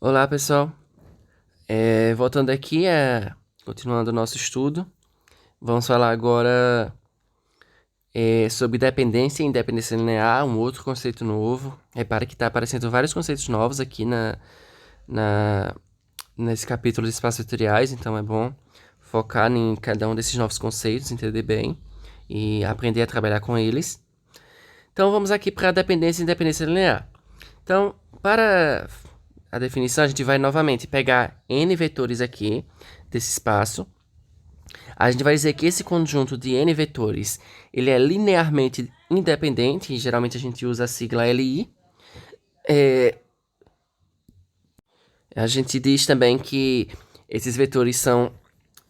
Olá, pessoal. Voltando aqui, continuando o nosso estudo, vamos falar agora sobre dependência e independência linear, um outro conceito novo. Repara que está aparecendo vários conceitos novos aqui na, nesse capítulo de espaços vetoriais, então é bom focar em cada um desses novos conceitos, entender bem e aprender a trabalhar com eles. Então vamos aqui para a dependência e independência linear. Então, para a definição, a gente vai novamente pegar n vetores aqui desse espaço. A gente vai dizer que esse conjunto de n vetores, ele é linearmente independente, e geralmente a gente usa a sigla LI. A gente diz também que esses vetores são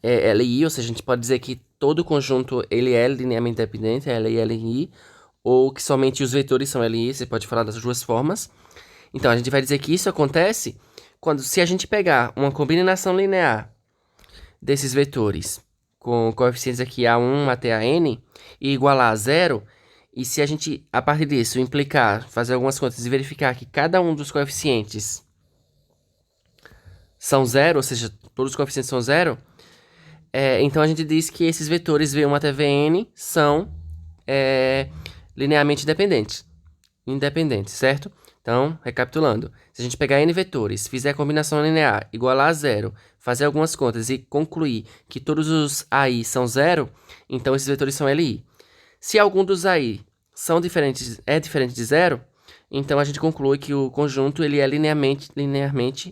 LI, ou seja, a gente pode dizer que todo conjunto ele é linearmente independente, é LI, LI, ou que somente os vetores são LI, você pode falar das duas formas. Então, a gente vai dizer que isso acontece se a gente pegar uma combinação linear desses vetores com coeficientes aqui A1 até a n e igualar a zero, e se a gente, a partir disso, fazer algumas contas e verificar que cada um dos coeficientes são zero, ou seja, todos os coeficientes são zero, então a gente diz que esses vetores V1 até Vn são linearmente independentes, certo? Então, recapitulando, se a gente pegar n vetores, fizer a combinação linear igualar a zero, fazer algumas contas e concluir que todos os AI são zero, então esses vetores são LI. Se algum dos AI é diferente de zero, então a gente conclui que o conjunto ele é linearmente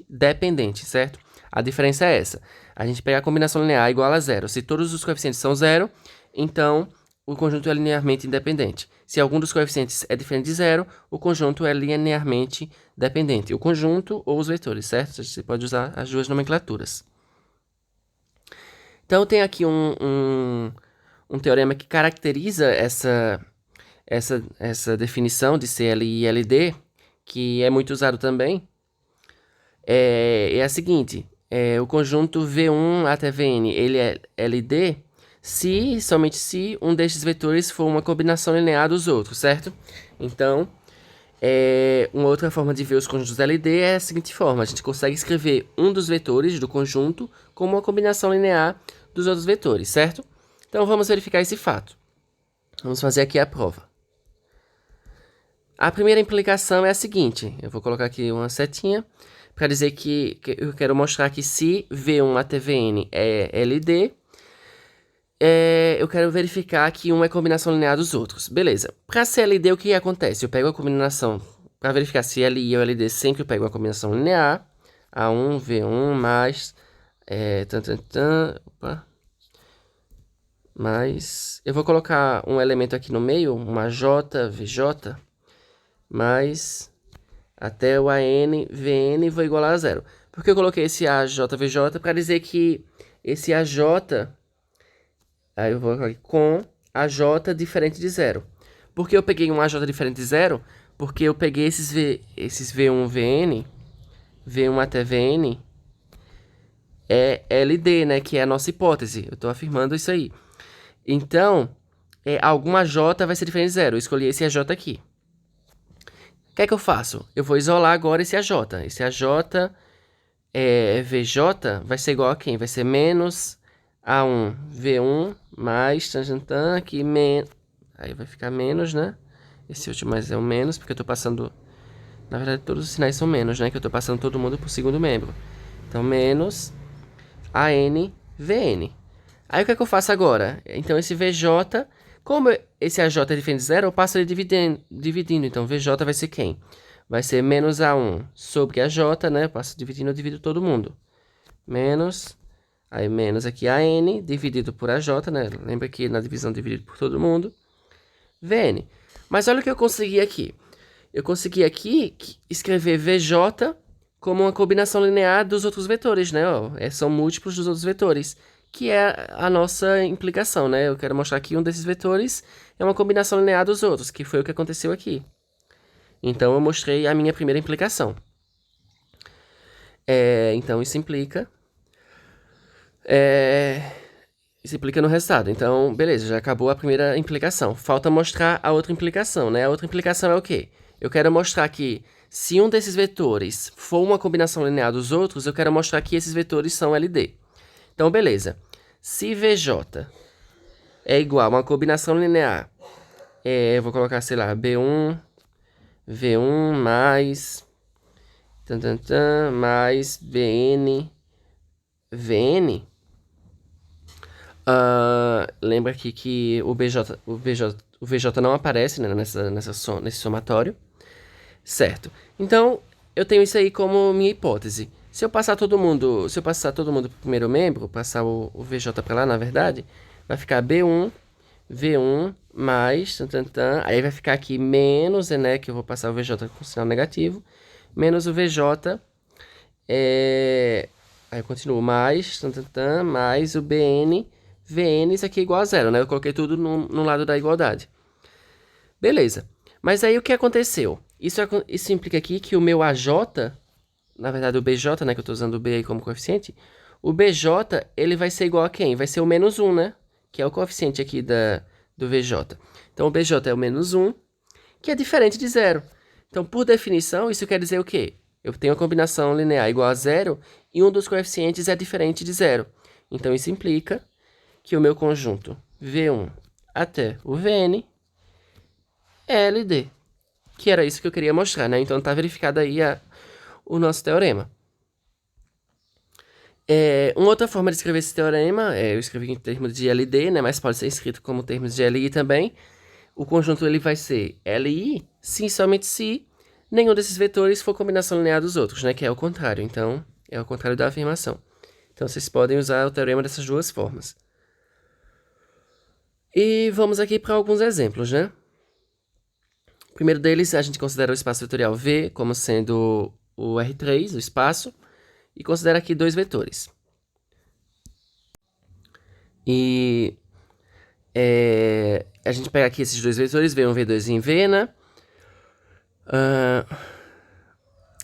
dependente, certo? A diferença é essa. A gente pega a combinação linear igual a zero. Se todos os coeficientes são zero, então o conjunto é linearmente independente. Se algum dos coeficientes é diferente de zero, o conjunto é linearmente dependente. O conjunto ou os vetores, certo? Você pode usar as duas nomenclaturas. Então, tem aqui um teorema que caracteriza essa definição de CLI e LD, que é muito usado também. É a seguinte, o conjunto V1 até Vn ele é LD somente se um destes vetores for uma combinação linear dos outros, certo? Então, uma outra forma de ver os conjuntos LD é a seguinte forma. A gente consegue escrever um dos vetores do conjunto como uma combinação linear dos outros vetores, certo? Então, vamos verificar esse fato. Vamos fazer aqui a prova. A primeira implicação é a seguinte. Eu vou colocar aqui uma setinha para dizer que eu quero mostrar que se V1 até Vn é LD, eu quero verificar que um é combinação linear dos outros. Beleza. Para ser LD, o que acontece? Eu pego a combinação, para verificar se LI ou LD, sempre eu pego uma combinação linear. A1, V1, mais... mais... Eu vou colocar um elemento aqui no meio, uma J, VJ, mais... até o AN, VN, vou igualar a zero. Por que eu coloquei esse AJ, VJ? Para dizer que esse AJ... Aí eu vou aqui com AJ diferente de zero. Por que eu peguei um AJ diferente de zero? Porque eu peguei esses V1, VN, V1 até VN, é LD, né? Que é a nossa hipótese. Eu estou afirmando isso aí. Então, algum AJ vai ser diferente de zero. Eu escolhi esse AJ aqui. O que é que eu faço? Eu vou isolar agora esse AJ. Esse AJ VJ vai ser igual a quem? Vai ser menos A1 V1 mais tangentan aqui menos. Aí vai ficar menos, né? Esse último mais é o menos, porque eu tô passando... Na verdade, todos os sinais são menos, né? Que eu tô passando todo mundo pro segundo membro. Então, menos AN VN. Aí, o que é que eu faço agora? Então, esse VJ... Como esse AJ é diferente de zero, eu passo ele dividindo. Então, VJ vai ser quem? Vai ser menos A1 sobre AJ, né? Eu passo dividindo, eu divido todo mundo. Menos... Aí, menos aqui AN, dividido por AJ, né? Lembra que na divisão dividido por todo mundo. VN. Mas olha o que eu consegui aqui. Eu consegui aqui escrever VJ como uma combinação linear dos outros vetores, né? Ó, são múltiplos dos outros vetores, que é a nossa implicação, né? Eu quero mostrar que um desses vetores é uma combinação linear dos outros, que foi o que aconteceu aqui. Então, eu mostrei a minha primeira implicação. Então, isso implica no resultado. Então, beleza, já acabou a primeira implicação. Falta mostrar a outra implicação, né? A outra implicação é o quê? Eu quero mostrar que Se um desses vetores for uma combinação linear dos outros, eu quero mostrar que esses vetores são LD. Então, beleza. Se VJ é igual a uma combinação linear, eu vou colocar, sei lá, B1, V1 mais, mais BN, VN. Lembra aqui que o VJ não aparece, né, nesse somatório. Certo. Então, eu tenho isso aí como minha hipótese. Se eu passar todo mundo pro primeiro membro, passar o VJ para lá, na verdade, vai ficar B1, V1 mais, aí vai ficar aqui menos, né, que eu vou passar o VJ com sinal negativo, menos o VJ, aí eu continuo, mais, mais o BN, VN, isso aqui é igual a zero, né? Eu coloquei tudo no lado da igualdade. Beleza. Mas aí o que aconteceu? Isso implica aqui que o meu AJ, na verdade o BJ, né, que eu estou usando o B aí como coeficiente, o BJ, ele vai ser igual a quem? Vai ser o menos 1, né? Que é o coeficiente aqui do VJ. Então o BJ é o menos 1, que é diferente de zero. Então, por definição, isso quer dizer o quê? Eu tenho uma combinação linear igual a zero e um dos coeficientes é diferente de zero. Então, isso implica que o meu conjunto V1 até o Vn é LD. Que era isso que eu queria mostrar, né? Então, tá verificado aí o nosso teorema. Uma outra forma de escrever esse teorema, eu escrevi em termos de LD, né? Mas pode ser escrito como termos de LI também. O conjunto ele vai ser LI se e somente se nenhum desses vetores for combinação linear dos outros, né? Que é o contrário. Então, é o contrário da afirmação. Então, vocês podem usar o teorema dessas duas formas. E vamos aqui para alguns exemplos, né? O primeiro deles, a gente considera o espaço vetorial V como sendo o R3, o espaço, e considera aqui dois vetores. E a gente pega aqui esses dois vetores, V1, V2 em V, né?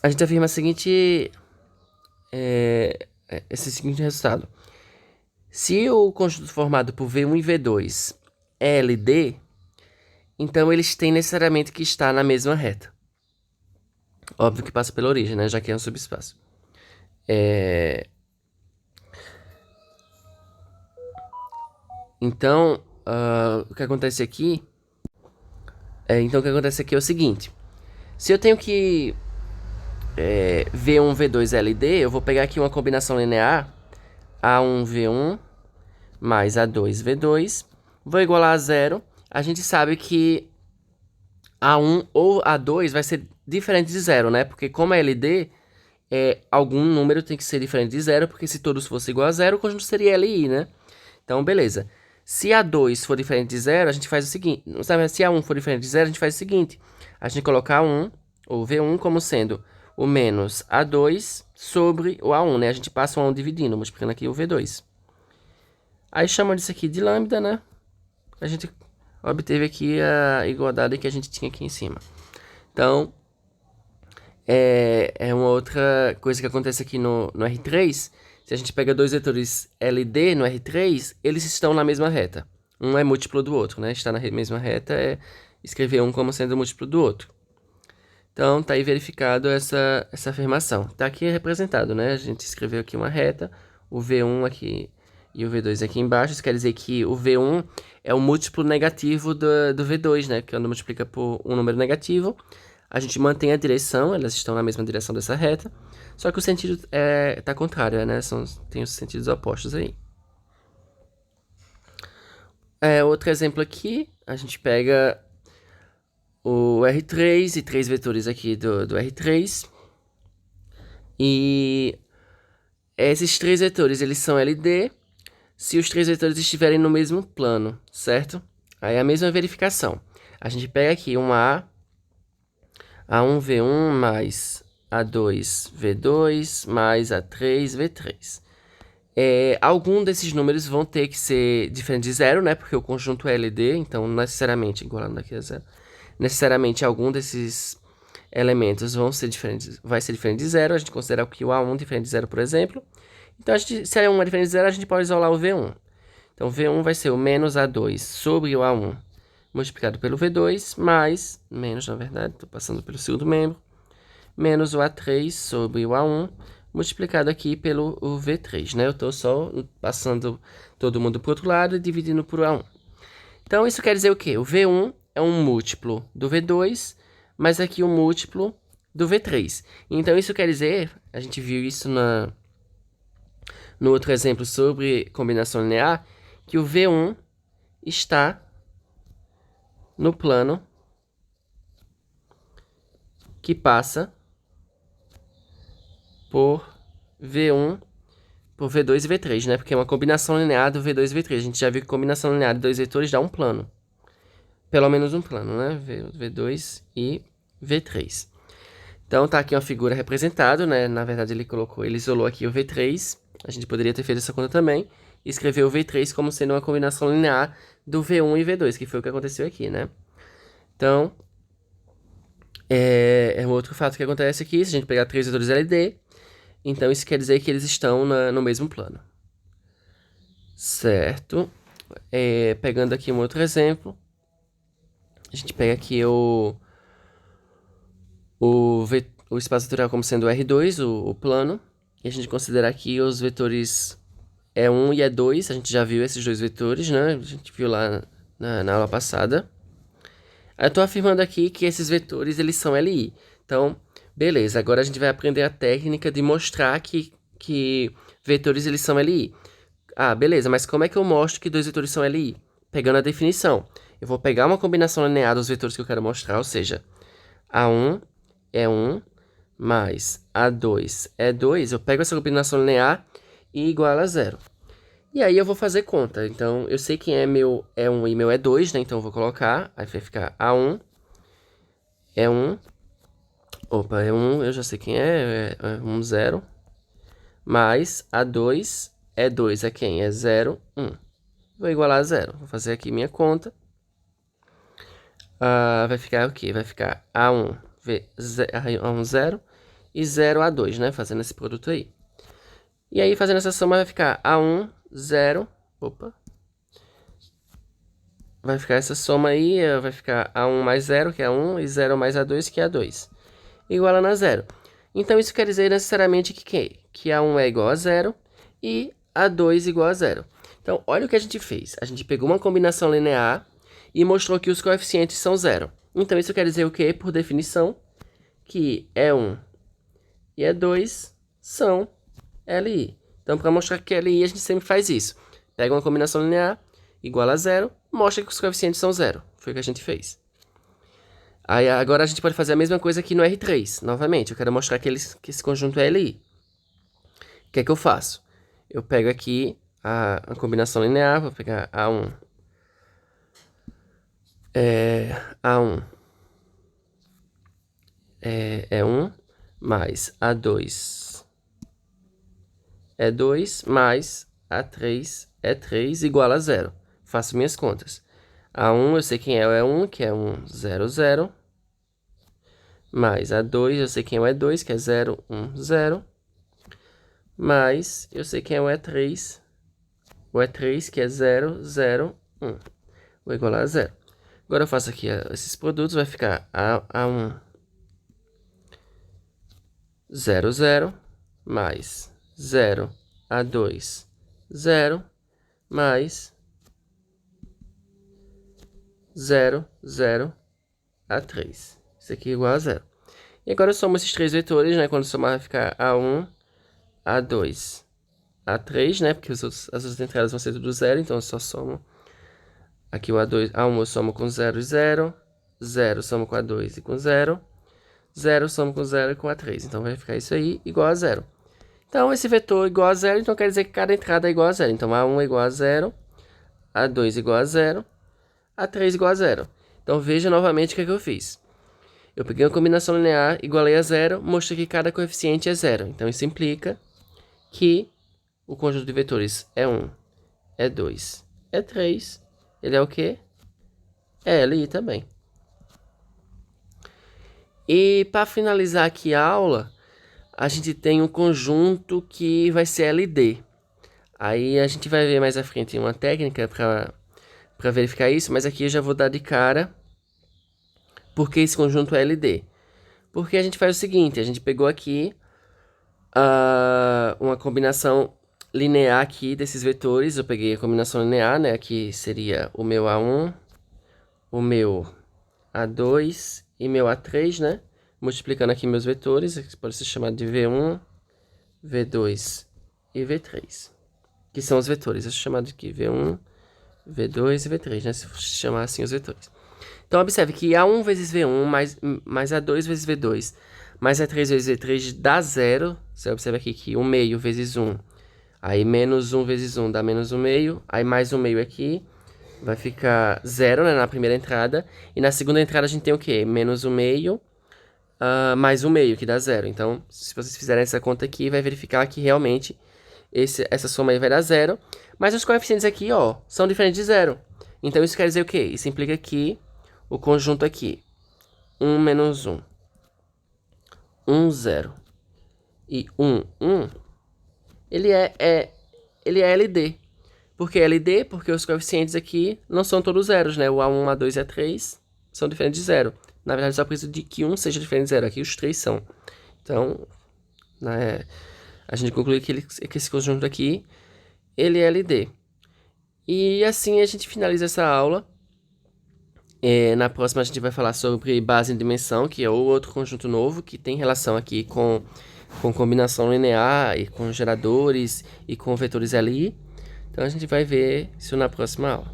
A gente afirma esse seguinte resultado. Se o conjunto formado por V1 e V2 é LD, então eles têm necessariamente que estar na mesma reta. Óbvio que passa pela origem, né? Já que é um subespaço. Então, o que acontece aqui... Então, o que acontece aqui é o seguinte. Se eu tenho que V1, V2, LD, eu vou pegar aqui uma combinação linear A1, V1 mais A2, V2. Vou igualar a zero. A gente sabe que A1 ou A2 vai ser diferente de zero, né? Porque como é LD, algum número tem que ser diferente de zero, porque se todos fossem igual a zero, o conjunto seria LI, né? Então, beleza. Se A2 for diferente de zero, a gente faz o seguinte. Se A1 for diferente de zero, a gente faz o seguinte. A gente coloca A1, ou V1, como sendo o menos A2 sobre o A1, né? A gente passa o A1 dividindo, multiplicando aqui o V2. Aí chama disso aqui de lambda, né? A gente obteve aqui a igualdade que a gente tinha aqui em cima. Então, é uma outra coisa que acontece aqui no R3. Se a gente pega dois vetores LD no R3, eles estão na mesma reta. Um é múltiplo do outro, né? Estar na mesma reta é escrever um como sendo múltiplo do outro. Então, tá aí verificado essa afirmação. Tá aqui representado, né? A gente escreveu aqui uma reta, o V1 aqui e o V2 aqui embaixo. Isso quer dizer que o V1 é o múltiplo negativo do V2, né? Que quando multiplica por um número negativo, a gente mantém a direção, elas estão na mesma direção dessa reta, só que o sentido tá contrário, né? Tem os sentidos opostos aí. Outro exemplo aqui, a gente pega o R3 e três vetores aqui do R3. E esses três vetores, eles são LD se os três vetores estiverem no mesmo plano, certo? Aí a mesma verificação. A gente pega aqui um A1, V1 mais A2, V2 mais A3, V3. Algum desses números vão ter que ser diferente de zero, né? Porque o conjunto é LD, então necessariamente, igualando aqui a zero, necessariamente algum desses elementos vai ser diferente de zero. A gente considera que o A1 é diferente de zero, por exemplo. Então, se é 1 é diferente de zero, a gente pode isolar o V1. Então, V1 vai ser o menos A2 sobre o A1 multiplicado pelo V2, mais, menos na verdade, estou passando pelo segundo membro, menos o A3 sobre o A1, multiplicado aqui pelo o V3, né? Eu estou só passando todo mundo para o outro lado e dividindo por A1. Então, isso quer dizer o quê? O V1 é um múltiplo do V2, mas aqui um múltiplo do V3. Então, isso quer dizer, a gente viu isso no outro exemplo sobre combinação linear, que o V1 está no plano que passa por V1, por V2 e V3, né? Porque é uma combinação linear do V2 e V3. A gente já viu que combinação linear de dois vetores dá um plano. Pelo menos um plano, né? V2 e V3. Então, tá aqui uma figura representada, né? Na verdade, ele isolou aqui o V3. A gente poderia ter feito essa conta também. E escrever o V3 como sendo uma combinação linear do V1 e V2, que foi o que aconteceu aqui, né? Então, é um outro fato que acontece aqui. Se a gente pegar três vetores LD, então isso quer dizer que eles estão no mesmo plano. Certo? Pegando aqui um outro exemplo. A gente pega aqui o espaço vetorial como sendo R2, o plano. E a gente considera aqui os vetores E1 e E2. A gente já viu esses dois vetores, né? A gente viu lá na aula passada. Eu estou afirmando aqui que esses vetores, eles são LI. Então, beleza. Agora a gente vai aprender a técnica de mostrar que vetores, eles são LI. Ah, beleza. Mas como é que eu mostro que dois vetores são LI? Pegando a definição. Eu vou pegar uma combinação linear dos vetores que eu quero mostrar, ou seja, A1 é 1 mais A2 é 2. Eu pego essa combinação linear e igual a 0. E aí eu vou fazer conta. Então, eu sei quem é meu E1 e meu E2, né? Então, eu vou colocar. Aí vai ficar A1, E1. Opa, E1 eu já sei quem é 1, 0. Mais A2, E2 é quem? É 0, 1. Vou igualar a 0. Vou fazer aqui minha conta. Vai ficar o quê? Vai ficar A1, A1, 0 e 0, A2, né? Fazendo esse produto aí. E aí, fazendo essa soma, vai ficar A1, 0. Opa. Vai ficar essa soma aí, vai ficar A1 mais 0, que é 1, e 0 mais A2, que é 2. Igualando a 0. Então, isso quer dizer necessariamente que A1 é igual a 0 e A2 igual a 0. Então, olha o que a gente fez. A gente pegou uma combinação linear e mostrou que os coeficientes são 0. Então, isso quer dizer o quê? Por definição, que E1 e E2 são LI. Então, para mostrar que é LI, a gente sempre faz isso. Pega uma combinação linear, igual a 0, mostra que os coeficientes são 0. Foi o que a gente fez. Aí, agora a gente pode fazer a mesma coisa aqui no R3. Novamente, eu quero mostrar que esse conjunto é LI. O que é que eu faço? Eu pego aqui a combinação linear, vou pegar A1. A1 é 1, mais A2 é 2, mais A3 é 3, igual a 0. Faço minhas contas. A1 eu sei quem é o E1, que é 1, 0, 0. Mais A2 eu sei quem é o E2, que é 0, 1, 0. Mais eu sei quem é o E3, que é 0, 0, 1. Vou igualar a 0. Agora eu faço aqui esses produtos, vai ficar A1, 0, 0, mais 0, A2, 0, mais 0, 0, A3. Isso aqui é igual a 0. E agora eu somo esses três vetores, né? Quando somar vai ficar A1, A2, A3, né? Porque as outras entradas vão ser tudo 0, então eu só somo. Aqui o A1 eu somo com 0 e 0. 0 somo com A2 e com 0. 0 somo com 0 e com A3. Então vai ficar isso aí igual a 0. Então esse vetor é igual a 0, então quer dizer que cada entrada é igual a 0. Então A1 é igual a 0. A2 é igual a 0. A3 igual a 0. Então veja novamente o que eu fiz. Eu peguei uma combinação linear, igualei a 0, mostrei que cada coeficiente é 0. Então isso implica que o conjunto de vetores E1, E2, E3, ele é o quê? É LI também. E para finalizar aqui a aula, a gente tem um conjunto que vai ser LD. Aí a gente vai ver mais à frente uma técnica para verificar isso, mas aqui eu já vou dar de cara porque esse conjunto é LD. Porque a gente faz o seguinte, a gente pegou aqui uma combinação linear aqui desses vetores. Eu peguei a combinação linear, né? Aqui seria o meu A1, o meu A2 e meu A3, né? Multiplicando aqui meus vetores, que pode ser chamado de V1, V2 e V3. Que são os vetores, é chamado aqui V1, V2 e V3, né? Se chamar assim os vetores. Então, observe que A1 vezes V1 mais A2 vezes V2 mais A3 vezes V3 dá 0. Você observa aqui que 1 meio vezes 1. Aí menos 1 vezes 1 dá menos 1 meio. Aí mais 1 meio aqui. Vai ficar 0, né, na primeira entrada. E na segunda entrada a gente tem o quê? Menos 1 meio mais 1 meio, que dá 0. Então, se vocês fizerem essa conta aqui, vai verificar que realmente essa soma aí vai dar 0. Mas os coeficientes aqui, ó, são diferentes de 0. Então, isso quer dizer o quê? Isso implica que o conjunto aqui, 1 menos 1, 1, 0 e 1, 1, ele é LD. Por que LD? Porque os coeficientes aqui não são todos zeros, né? O A1, A2 e A3 são diferentes de 0. Na verdade, só precisa de que um seja diferente de 0. Aqui os três são. Então, né, a gente conclui que esse conjunto aqui, ele é LD. E assim a gente finaliza essa aula. Na próxima a gente vai falar sobre base em dimensão, que é o outro conjunto novo, que tem relação aqui com combinação linear, e com geradores, e com vetores ali. Então a gente vai ver isso na próxima aula.